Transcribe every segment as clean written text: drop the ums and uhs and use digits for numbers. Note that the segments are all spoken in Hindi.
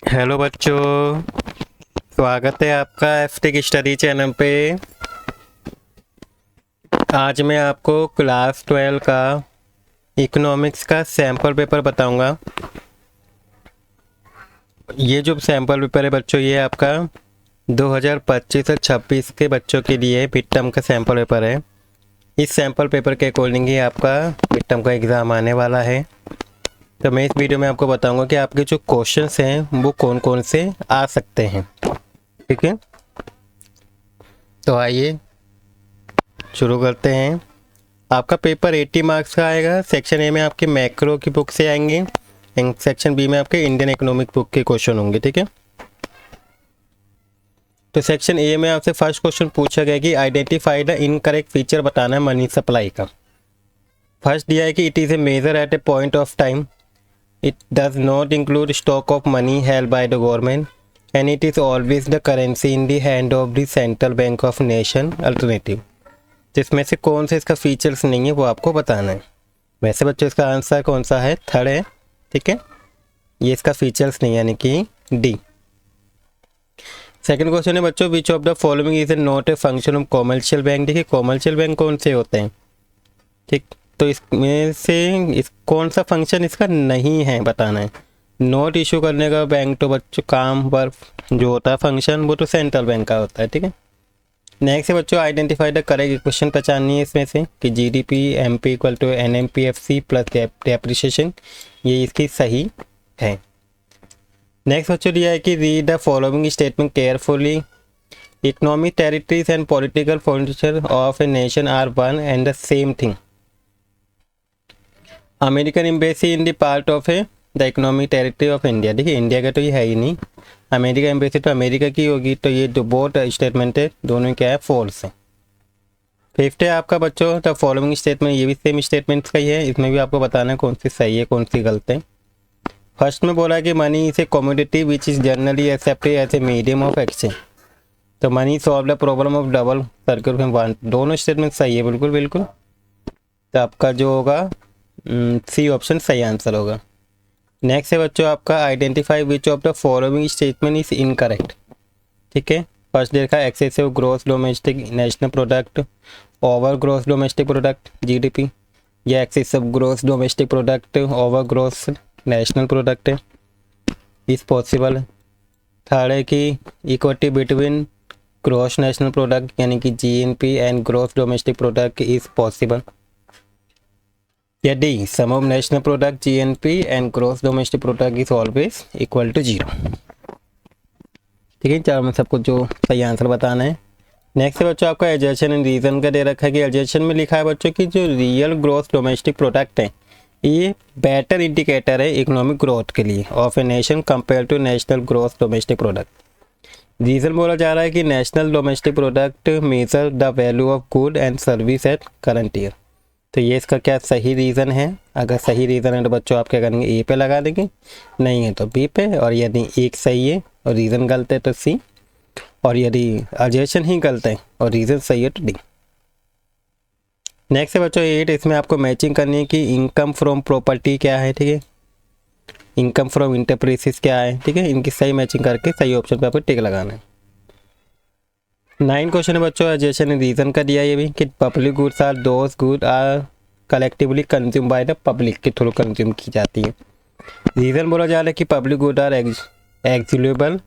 हेलो बच्चों, स्वागत है आपका एफटेक स्टडी चैनल पे। आज मैं आपको क्लास 12 का इकोनॉमिक्स का सैम्पल पेपर बताऊंगा। ये जो सैम्पल पेपर है बच्चों, ये आपका 2025 से 26 के बच्चों के लिए मिड टर्म का सैम्पल पेपर है। इस सैम्पल पेपर के अकॉर्डिंग ही आपका मिड टर्म का एग्ज़ाम आने वाला है। तो मैं इस वीडियो में आपको बताऊंगा कि आपके जो क्वेश्चंस हैं वो कौन कौन से आ सकते हैं। ठीक है, तो आइए शुरू करते हैं। आपका पेपर 80 मार्क्स का आएगा। सेक्शन ए में आपके मैक्रो की बुक से आएंगे, सेक्शन बी में आपके इंडियन इकोनॉमिक बुक के क्वेश्चन होंगे। ठीक है, तो सेक्शन ए में आपसे फर्स्ट क्वेश्चन पूछा गया कि आइडेंटिफाई द इनकरेक्ट फीचर बताना है मनी सप्लाई का। फर्स्ट दिया है कि it is a measure at a point of time, it does not include stock of money held by the government and it is always the currency in the hand of the central bank of nation alternative. जिसमें से कौन से इसका फीचर्स नहीं है वो आपको बताना है। वैसे बच्चों इसका आंसर कौन सा है? थर्ड है। ठीक है, ये इसका फीचर्स नहीं यानी कि डी। सेकंड क्वेश्चन है बच्चों, विच of the following is not a function of commercial bank. देखिए कॉमर्शियल बैंक कौन से होते हैं, ठीक, तो इसमें से इस कौन सा फंक्शन इसका नहीं है बताना है। नोट इशू करने का बैंक तो बच्चों काम पर जो होता है फंक्शन वो तो सेंट्रल बैंक का होता है। ठीक है, नेक्स्ट है बच्चों, आइडेंटिफाई द करेक्ट इक्वेशन पहचाननी है इसमें से कि GDP MP equal to NMPFC plus depreciation, ये इसकी सही है। नेक्स्ट बच्चों दिया है कि read the following statement carefully, economic territories and political frontier of a nation are one and the same thing. American embassy in the part of a the economic territory of India. देखिए इंडिया का तो ये है ही नहीं, अमेरिका एम्बेसी तो अमेरिका की होगी, तो ये जो बोथ स्टेटमेंट है दोनों क्या है, फॉल्स है। फिफ्थ है आपका बच्चों द फॉलोइंग स्टेटमेंट, ये भी सेम स्टेटमेंट्स का ही है, इसमें भी आपको बताना है कौन सी सही है कौन सी गलत है। फर्स्ट में बोला कि money is a commodity which is generally accepted as a medium of exchange, तो money solve the problem of double circle from one. दोनों स्टेटमेंट सही है, बिल्कुल बिल्कुल। तो आपका जो होगा सी ऑप्शन सही आंसर होगा। नेक्स्ट है बच्चों आपका identify which of the following statement is incorrect. ठीक है, फर्स्ट देखा excessive growth domestic national product, over growth domestic product GDP, या excessive growth domestic product over growth national product है, इज पॉसिबल। थर्ड है कि equity between growth national product यानी कि GNP and growth domestic product is possible. या D sum of national product GNP and growth domestic product is always equal to zero. ठीक है, चार में सबको जो सही आंसर बताना है। नेक्स्ट है बच्चों आपका एडजस्टन एंड रीजन का दे रखा है कि एडजस्टन में लिखा है बच्चों की जो रियल ग्रोथ डोमेस्टिक प्रोडक्ट है ये बेटर इंडिकेटर है इकोनॉमिक ग्रोथ के लिए of a nation compare to national growth domestic product. Reason बोला जा रहा है कि national domestic product measure the value of good and service at current year. तो ये इसका क्या सही रीज़न है? अगर सही रीज़न है तो बच्चों आप क्या करेंगे, ए पे लगा देंगे, नहीं है तो बी पे, और यदि एक सही है और रीज़न गलत है तो सी, और यदि ऑब्जेक्शन ही गलत है और रीज़न सही है तो डी। नेक्स्ट है बच्चों 8, इसमें आपको मैचिंग करनी है कि इनकम फ्रॉम प्रॉपर्टी क्या है। ठीक है, इनकम फ्रॉम इंटरप्राइजेस क्या है। ठीक है, इनकी सही मैचिंग करके सही ऑप्शन पे आपको टिक लगाना है। 9 क्वेश्चन है बच्चों एडजस्टन रीजन का दिया ये भी कि public goods are those good are collectively consume by the public के थ्रू कंज्यूम की जाती है। रीजन बोला जा रहा है कि public good are excludable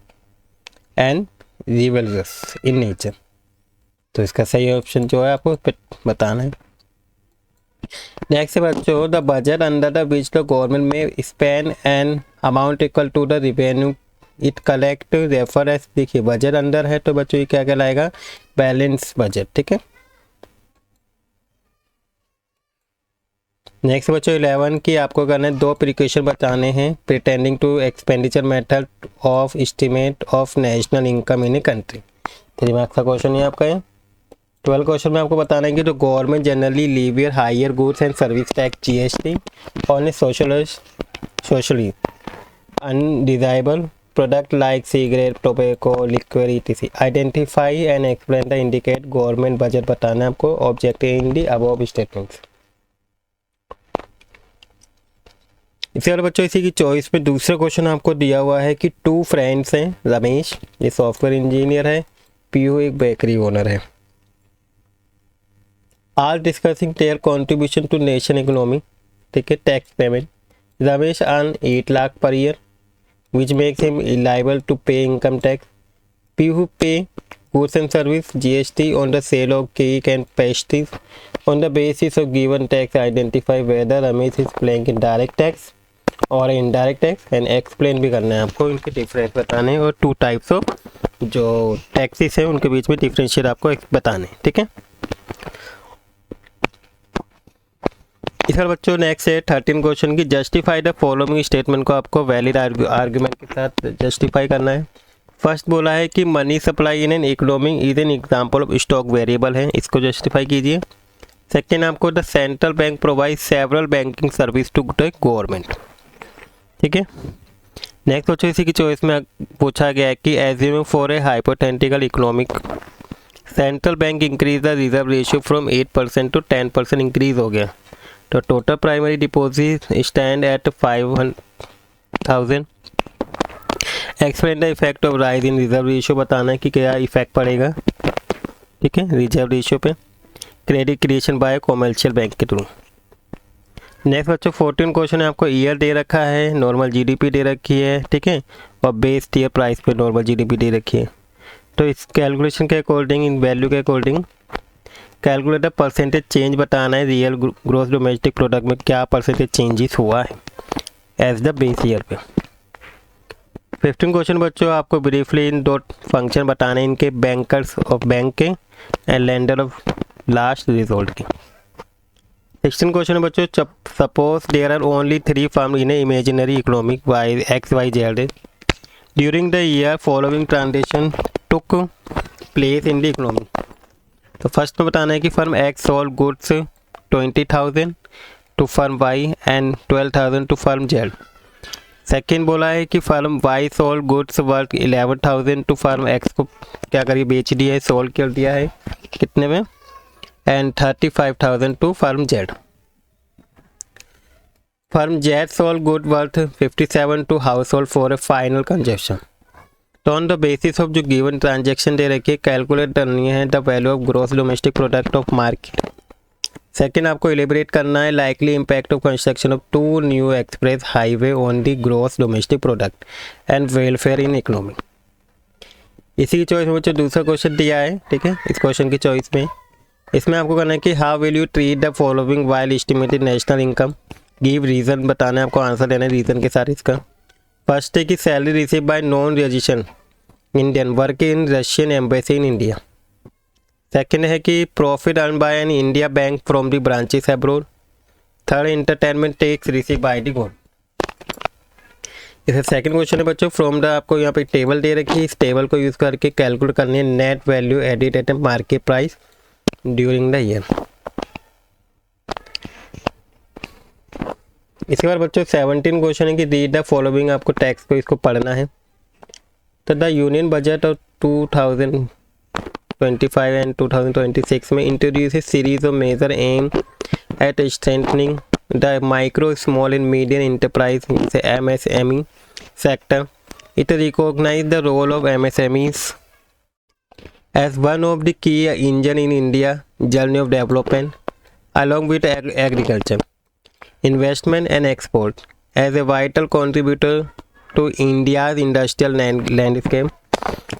and rivals in nature, तो इसका सही ऑप्शन जो है आपको बताना है। नेक्स्ट है बच्चों the budget under the which the government में spend an amount equal to the revenue it collect refer as. देखिए बजट अंदर है तो बच्चों ये क्या कहलाएगा, बैलेंस बजट। ठीक है, नेक्स्ट बच्चों 11 की आपको करना है 2 प्रिकॉशन बताने हैं pretending to expenditure method of estimate of national income in a country. 3 marks का क्वेश्चन है आपका। 12 क्वेश्चन में आपको बताना है कि तो government generally levy a higher goods and service tax GST on a socially undesirable product like cigarette, tobacco, liquor etc. Identify and explain the indicate government budget बताना है आपको object in the above statements. इसके बाद बच्चों इसी की चॉइस में दूसरा क्वेश्चन आपको दिया हुआ है कि 2 फ्रेंड्स हैं, रमेश ये सॉफ्टवेयर इंजीनियर है, पीयू एक बेकरी ओनर है, are discussing their contribution to nation economy, ठीक है, tax payment. Ramesh earn 8 lakh per year which makes him liable to pay income tax. Piyu pay goods and service GST on the sale of cake and pastries. On the basis of given tax, identify whether Ramesh is paying direct tax और इनडायरेक्ट टैक्स एंड एक्सप्लेन भी करना है आपको, इनके डिफरेंस बताने और 2 टाइप्स ऑफ जो टैक्सेस है उनके बीच में डिफरेंशिएट आपको बताने, ठीक है। इस बार बच्चों नेक्स्ट है 13 क्वेश्चन की जस्टिफाई द फॉलोइंग स्टेटमेंट को आपको वैलिड आर्ग्यूमेंट के साथ जस्टिफाई करना है। फर्स्ट बोला है कि money supply in an economy is an example of stock variable है, इसको जस्टिफाई कीजिए। सेकेंड आपको the central bank provide several banking service to the government, ठीक है। नेक्स्ट बच्चों इसी की चॉइस में पूछा गया है कि assuming for a hypothetical economic central bank increase the reserve ratio from 8% to 10% increase हो गया, तो total primary deposit stand at 500,000। Explain the effect of rise in reserve ratio, बताना है कि क्या इफेक्ट पड़ेगा, ठीक है, रिजर्व रेशियो पे credit creation by commercial bank के थ्रू। नेक्स्ट बच्चों 14 क्वेश्चन है, आपको ईयर दे रखा है, नॉर्मल जीडीपी दे रखी है, ठीक है, और बेस ईयर प्राइस पे नॉर्मल जीडीपी दे रखी है। तो इस कैलकुलेशन के अकॉर्डिंग, इन वैल्यू के according calculate the percentage change बताना है, रियल ग्रोस डोमेस्टिक प्रोडक्ट में क्या परसेंटेज चेंजेस हुआ है एज द बेस ईयर पे। 15 क्वेश्चन बच्चों आपको ब्रीफली इन 2 फंक्शन बताने इनके, बैंकर्स ऑफ बैंक के and lender of last resort के। 16 क्वेश्चन बच्चों suppose there are only 3 firm in a imaginary economy X Y Z during the year following transaction took place in the economy. तो फर्स्ट में बताना है कि firm X sold goods 20,000 to firm Y and 12,000 to firm Z. Second बोला है कि firm Y sold goods worth 11,000 to firm x को क्या करिए बेच दिया है, सोल्ड कर दिया है कितने में, and 35,000 to firm Z. Firm Z sold good worth 57 to household for a final consumption. तो ऑन द बेसिस ऑफ जो गिवन ट्रांजेक्शन दे रखी है कैलकुलेट करनी है the value of gross domestic product of market. Second आपको एलिब्रेट करना है likely impact of construction of 2 new express highway on the gross domestic product and welfare in economy. इसी की चॉइस में बच्चों दूसरा क्वेश्चन दिया है, ठीक है, इस क्वेश्चन की चॉइस में इसमें आपको करना है कि how will you treat the following while estimated national income, give reason बताना है आपको, आंसर देना है रीजन के साथ इसका। फर्स्ट है कि salary receive by non resident Indian work in Russian embassy in India. Second है कि profit earn by an India bank from the branches abroad. Third entertainment tax receive by the government. इसे सेकंड क्वेश्चन है बच्चों फ्रॉम द, आपको यहाँ पे टेबल दे रखी है, इस टेबल को यूज़ करके कैलकुलेट करनी है net value added at market price during the year. इसके बाद बच्चों 17 क्वेश्चन है कि रीड द फॉलोइंग, आपको टैक्स को इसको पढ़ना है। तो the union budget of 2025 and 2026 में introduce a series of major aim at strengthening the micro small and medium enterprise MSME sector. It recognizes the role of MSMEs as one of the key engine in India journey of development, along with agriculture, investment and export, as a vital contributor to India's industrial landscape.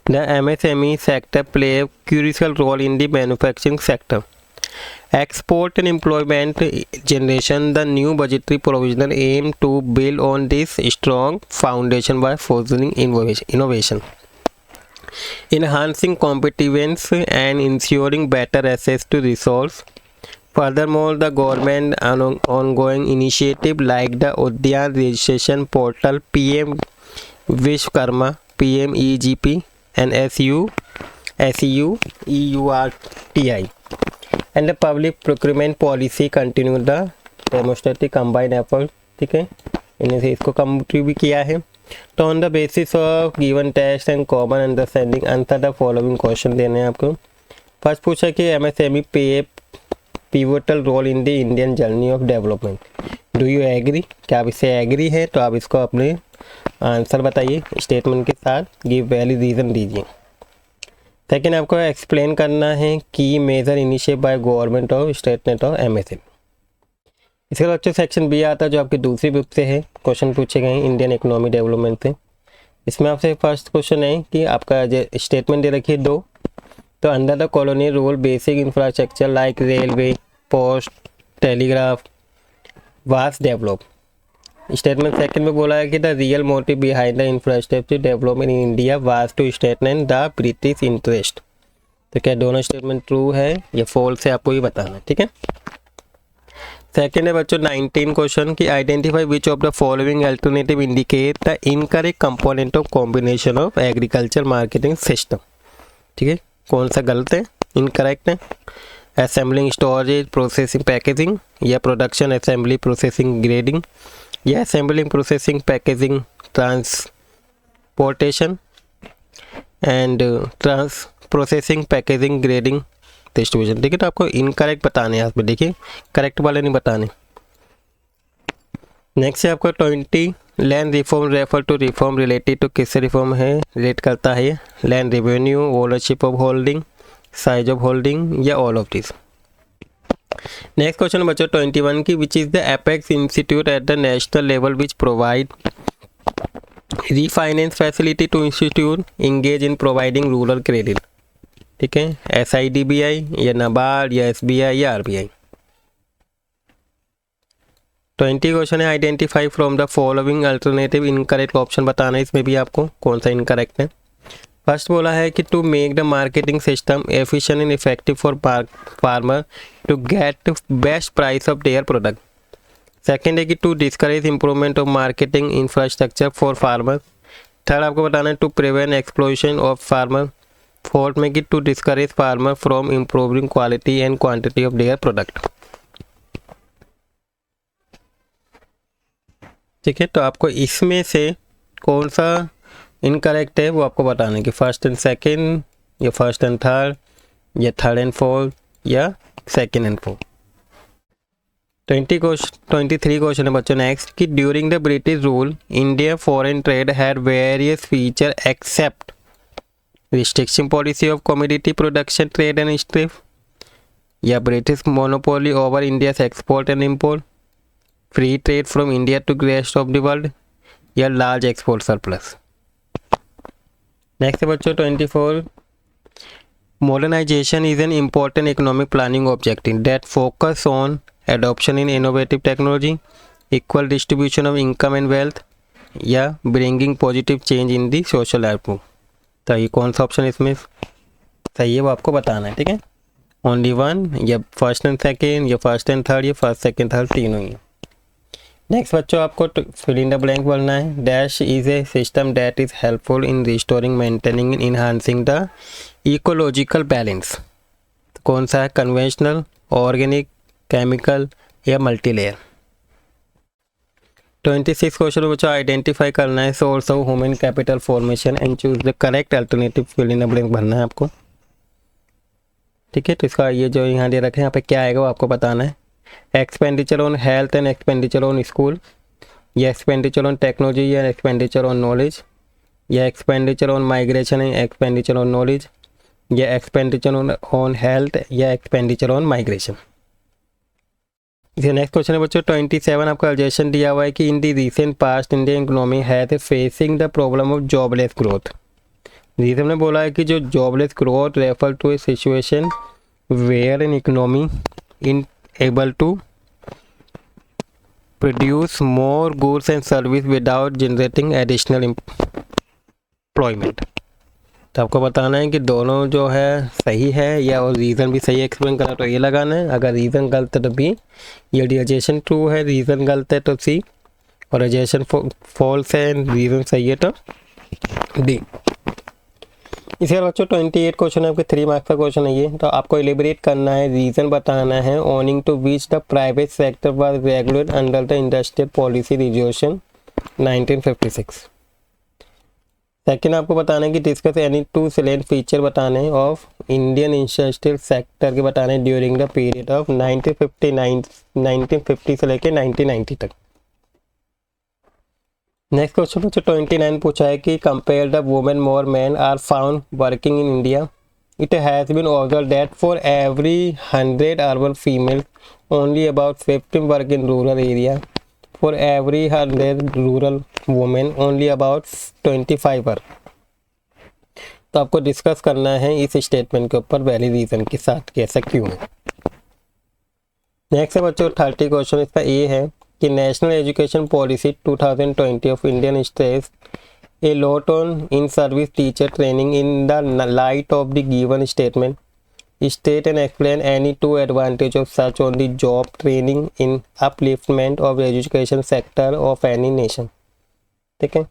The MSME sector play a crucial role in the manufacturing sector, export and employment generation. The new budgetary provision aim to build on this strong foundation by fostering innovation, enhancing competitiveness and ensuring better access to resource. Furthermore, the government ongoing initiative like the Udyan registration portal, PM Vishwakarma, PM EGP and SEU EURTI, and the public procurement policy continue the demonstrative combined effort. ठीक है, इन्हें से इसको कंट्रीब्यूट भी किया है. तो on the basis of given test and common understanding answer the following question देने हैं आपको. फर्स्ट पूछा कि MSME पे pivotal role in the Indian journey of development do you agree, क्या आप इससे एग्री है, तो आप इसको अपने आंसर बताइए स्टेटमेंट के साथ, गिव वैलिड रीज़न दीजिए। सेकेंड आपको एक्सप्लेन करना है की major initiate by government of statement of MSME. इसके बाद बच्चों सेक्शन बी आता है जो आपकी दूसरी बुक से है, क्वेश्चन पूछे गए हैं इंडियन इकोनॉमी डेवलपमेंट से। इसमें आपसे फर्स्ट क्वेश्चन है कि आपका जो स्टेटमेंट दे रखी है दो, तो under the colonial rule basic infrastructure like railway, post, telegraph was develop. Statement second में बोला है कि the real motive behind the infrastructure development in India was to statement the British interest. तो क्या दोनों स्टेटमेंट ट्रू है या फॉल्स है, आपको ही बताना है, ठीक है। सेकेंड है बच्चों 19 क्वेश्चन की identify which of the following alternative indicate the incorrect component of combination of agriculture marketing system. ठीक है, कौन सा गलत है, इनकरेक्ट है। असेंबलिंग, स्टोरेज, प्रोसेसिंग, पैकेजिंग, या प्रोडक्शन, असेंबली, प्रोसेसिंग, ग्रेडिंग, या assembling, processing, packaging, transportation and processing, packaging, grading, distribution. ठीक है, तो आपको इनकरेक्ट बताने हैं, इसमें देखिए करेक्ट वाले नहीं बताने। नेक्स्ट है आपको 20 land reform refer to reform related to किससे रिफॉर्म है, रिलेट करता है land revenue, ownership of holding, size of holding, या all of this. Next question बच्चों 21 की which is the apex institute at the national level which provide refinance facility to institute engage in providing rural credit. ठीक है, SIDBI या नाबार्ड या SBI या RBI। 20 क्वेश्चन है identify from the following alternative incorrect option बताना है, इसमें भी आपको कौन सा इनकरेक्ट है। फर्स्ट बोला है कि to make the marketing system efficient and effective for farmer to get best price of their product. Second है कि to discourage improvement of marketing infrastructure for farmer. Third आपको बताना है to prevent exploitation of farmer. Fourth में कि to discourage farmer from improving quality and quantity of their product. ठीक है, तो आपको इसमें से कौन सा इनकरेक्ट है वो आपको बताना है कि फर्स्ट एंड सेकंड, या फर्स्ट एंड थर्ड, या थर्ड एंड फोर्थ, या सेकंड एंड फोर्थ। 23 क्वेश्चन है बच्चों नेक्स्ट कि during the British rule India foreign trade had various feature except restriction policy of commodity production trade and strip, या British monopoly over India's export and import, free trade from India to rest of the world, या लार्ज एक्सपोर्ट सरप्लस। नेक्स्ट है बच्चों 24 modernisation is an important economic planning objective that focus on adoption in innovative technology, equal distribution of income and wealth, या bringing positive change in the social output. तो ये कौन सा ऑप्शन इसमें सही है वो आपको बताना है। ठीक है, ओनली वन, या फर्स्ट एंड सेकेंड, या फर्स्ट एंड थर्ड, या फर्स्ट सेकेंड थर्ड, तीनों ही। नेक्स्ट बच्चों आपको फिल इन द ब्लैंक बोलना है। Dash is a system that is helpful in restoring, maintaining, enhancing the ecological balance. कौन सा है, कन्वेंशनल, ऑर्गेनिक, केमिकल, या मल्टीलेयर। 26 क्वेश्चन बच्चों आइडेंटिफाई करना है source of human capital formation and choose the correct alternative, fill in the blank भरना है आपको। ठीक है, तो इसका ये जो यहाँ दे रखे हैं यहाँ पे क्या आएगा वो आपको बताना है। Expenditure on health and expenditure on school, या एक्सपेंडिचर ऑन टेक्नोलॉजी, या एक्सपेंडिचर ऑन नॉलेज, या expenditure on migration and expenditure on knowledge, या एक्सपेंडिचर ऑन हेल्थ, या expenditure on migration. Next question है बच्चों 27 आपका सजेशन दिया हुआ है कि in the recent past Indian economy has facing the problem of jobless growth. रीजन ने बोला है कि जो jobless growth refer to A situation where an economy in able to produce more goods and service without generating additional employment। तो आपको बताना है कि दोनों जो है सही है या और रीज़न भी सही एक्सप्लेन करना तो ये लगाना है। अगर रीज़न गलत है तो बी, ये रिजेशन ट्रू है, रीज़न गलत है तो सी, और रिजेशन फॉल्स है, रीज़न सही है तो डी। इसी बार बच्चों 28 क्वेश्चन है आपके 3 मार्क्स का क्वेश्चन है ये। तो आपको एलिबरेट करना है, रीज़न बताना है owing to which the private sector was regulated under the industrial policy resolution 1956। Second आपको बताना है कि डिस्कस एनी 2 सैलेंट फीचर बताने ऑफ इंडियन इंडस्ट्रियल सेक्टर के बताने ड्यूरिंग द पीरियड ऑफ 1950 से लेके 1990 तक। नेक्स्ट क्वेश्चन बच्चों 29 पूछा है कि compare the women more man are found working in India. It has been observed that for every 100 urban female only about 15 work in rural area. For every 100 rural women only about 25 work. तो आपको डिस्कस करना है इस स्टेटमेंट के ऊपर वैलिड रीजन के साथ कि ऐसा क्यों है। नेक्स्ट है बच्चों 30 क्वेश्चन, इसका ए है कि national education policy 2020 of Indian states a lot on in service teacher training in the light of the given statement. State and explain any two advantage of such on the job training in upliftment of education sector of any nation. ठीक है।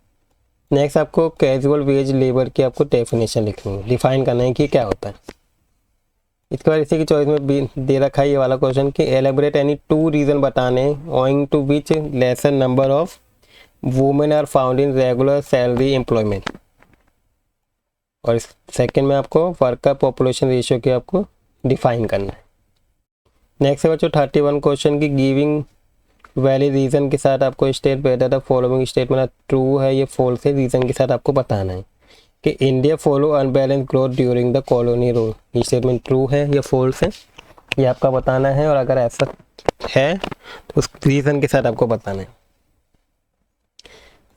नेक्स्ट आपको कैजुअल वेज लेबर की आपको डेफिनेशन लिखनी है, डिफाइन करना है कि क्या होता है। इसके बाद इसी की चॉइस में दे रखा है ये वाला क्वेश्चन कि एलेबोरेट एनी 2 रीजन बताने owing to which lesser number of women are found in regular salary employment. और सेकंड में आपको वर्कर पॉपुलेशन रेशियो की आपको डिफाइन करना है। नेक्स्ट है बच्चों 31 क्वेश्चन की गिविंग वैलिड रीजन के साथ आपको state whether the following statement true है ये फॉल्स है, रीजन के साथ आपको बताना है कि India follow unbalance growth during the colony rule. ये स्टेटमेंट ट्रू है या फॉल्स है ये आपका बताना है, और अगर ऐसा है तो उस रीजन के साथ आपको बताना है।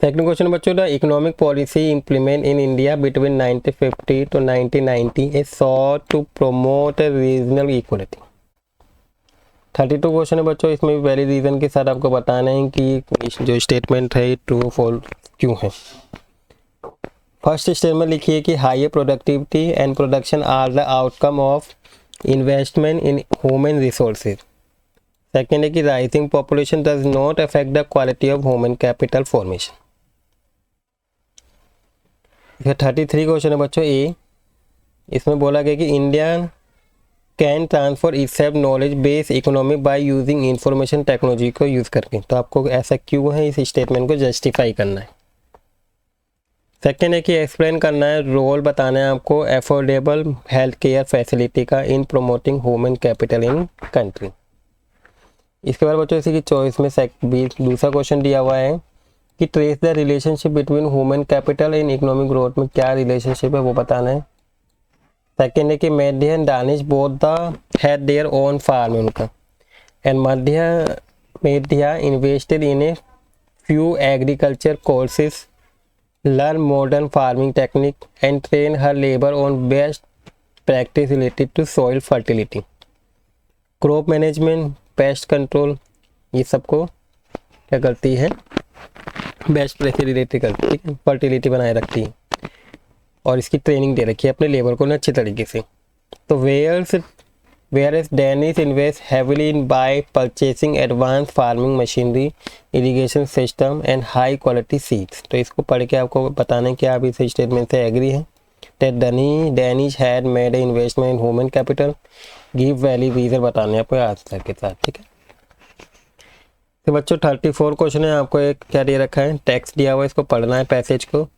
सेकंड क्वेश्चन बच्चों the economic policy implement in India between 1950 to 1990 is sought to promote regional equality. 32 question है बच्चों, इसमें भी वैलिड रीजन के साथ आपको बताना है कि जो स्टेटमेंट है ट्रू फॉल्स क्यों है। फर्स्ट स्टेटमेंट लिखिए कि higher productivity and production are the outcome of investment in human resources. Second है कि rising population does not affect the quality of human capital formation. 33 question है बच्चों ए, इसमें बोला गया कि India can transfer itself knowledge based economy by using information technology को यूज़ करके। तो आपको ऐसा क्यों है इस स्टेटमेंट को जस्टिफाई करना है। सेकेंड है कि एक्सप्लेन करना है, रोल बताना है आपको अफोर्डेबल हेल्थ केयर फैसिलिटी का इन promoting human capital in country. इसके बाद बच्चों इसी की चॉइस में दूसरा क्वेश्चन दिया हुआ है कि trace the relationship between human capital in economic growth में क्या रिलेशनशिप है वो बताना है। सेकेंड है कि Madhya and Danish both the had their own farm उनका and Madhya invested in a few agriculture courses, learn modern farming technique and train her labor on best practice related to soil fertility, crop management, pest control। ये सबको क्या करती है बेस्ट प्रैक्टिस रिलेटेड करती है, ठीक है, फर्टिलिटी बनाए रखती है और इसकी ट्रेनिंग दे रखी है अपने लेबर को ना अच्छे तरीके से। तो whereas Danish invest heavily in by purchasing advanced farming machinery, irrigation system and high quality seeds। तो इसको पढ़ के आपको बताना है कि आप इस स्टेटमेंट से एग्री हैं। That Danish had made an investment in human capital, give value reason बताने आपको आंसर के साथ, ठीक है। तो बच्चों 34 क्वेश्चन है, आपको एक क्या दे रखा है टेक्स्ट दिया हुआ, इसको पढ़ना है पैसेज को।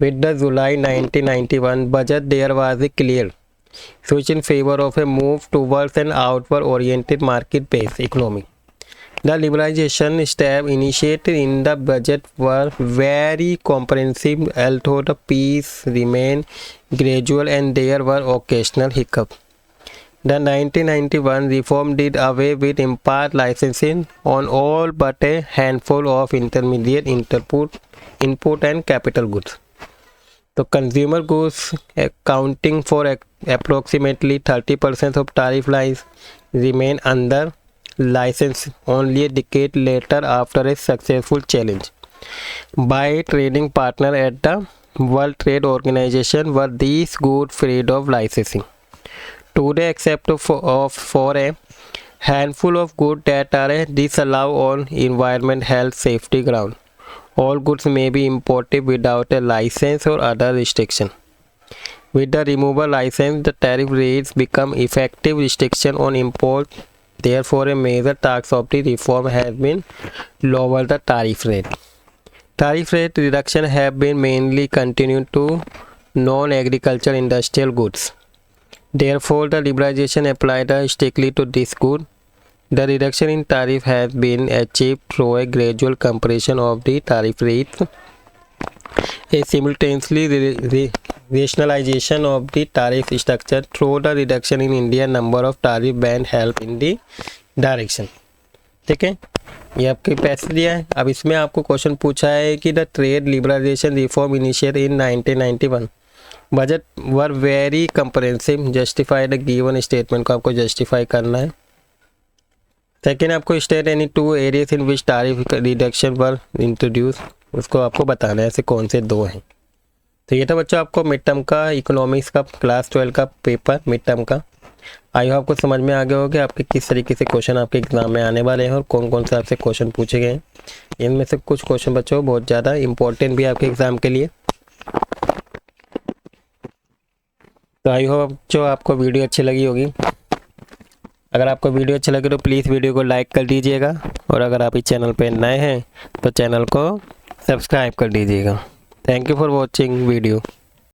With the July 1991 budget there was a clear switch in favor of a move towards an outward-oriented market-based economy. The liberalization steps initiated in the budget were very comprehensive, although the pace remained gradual and there were occasional hiccups. The 1991 reform did away with import licensing on all but a handful of intermediate input and capital goods. तो consumer goods accounting for approximately 30% of tariff lines remain under license only a decade later after a successful challenge by trading partner at the World Trade Organization were these goods free of licensing. Today, except for a handful of goods that are disallowed on environment, health, safety ground, all goods may be imported without a license or other restriction. With the removal license, the tariff rates become effective restriction on import. Therefore, a major task of the reform has been lower the tariff rate. Tariff rate reduction have been mainly continued to non-agricultural industrial goods. Therefore, the liberalization applied strictly to this good. The reduction in tariff has been achieved through a gradual compression of the tariff rates, a simultaneously rationalization of the tariff structure through the reduction in India number of tariff band help in the direction. ठीक है, ये आपके पैसे दिया है. अब इसमें आपको क्वेश्चन पूछा है कि the trade liberalisation reform initiated in 1991 budget were very comprehensive, justify the given statement को आपको जस्टिफाई करना है. सेकेंड, आपको state any two areas in which tariff reduction were introduce, उसको आपको बताना है ऐसे कौन से दो हैं. तो ये था बच्चों आपको मिड टर्म का इकोनॉमिक्स का क्लास 12 का पेपर मिड टर्म का. आई होप आपको समझ में आ गया होगा कि आपके किस तरीके से क्वेश्चन आपके एग्जाम में आने वाले हैं और कौन कौन से आपसे क्वेश्चन पूछे गए हैं. इनमें से कुछ क्वेश्चन बच्चों बहुत ज़्यादा इंपॉर्टेंट भी है आपके एग्ज़ाम के लिए. तो आई होप जो आपको वीडियो अच्छी लगी होगी. अगर आपको वीडियो अच्छी लगे तो प्लीज़ वीडियो को लाइक कर दीजिएगा और अगर आप इस चैनल पर नए हैं तो चैनल को सब्सक्राइब कर दीजिएगा. Thank you for watching video.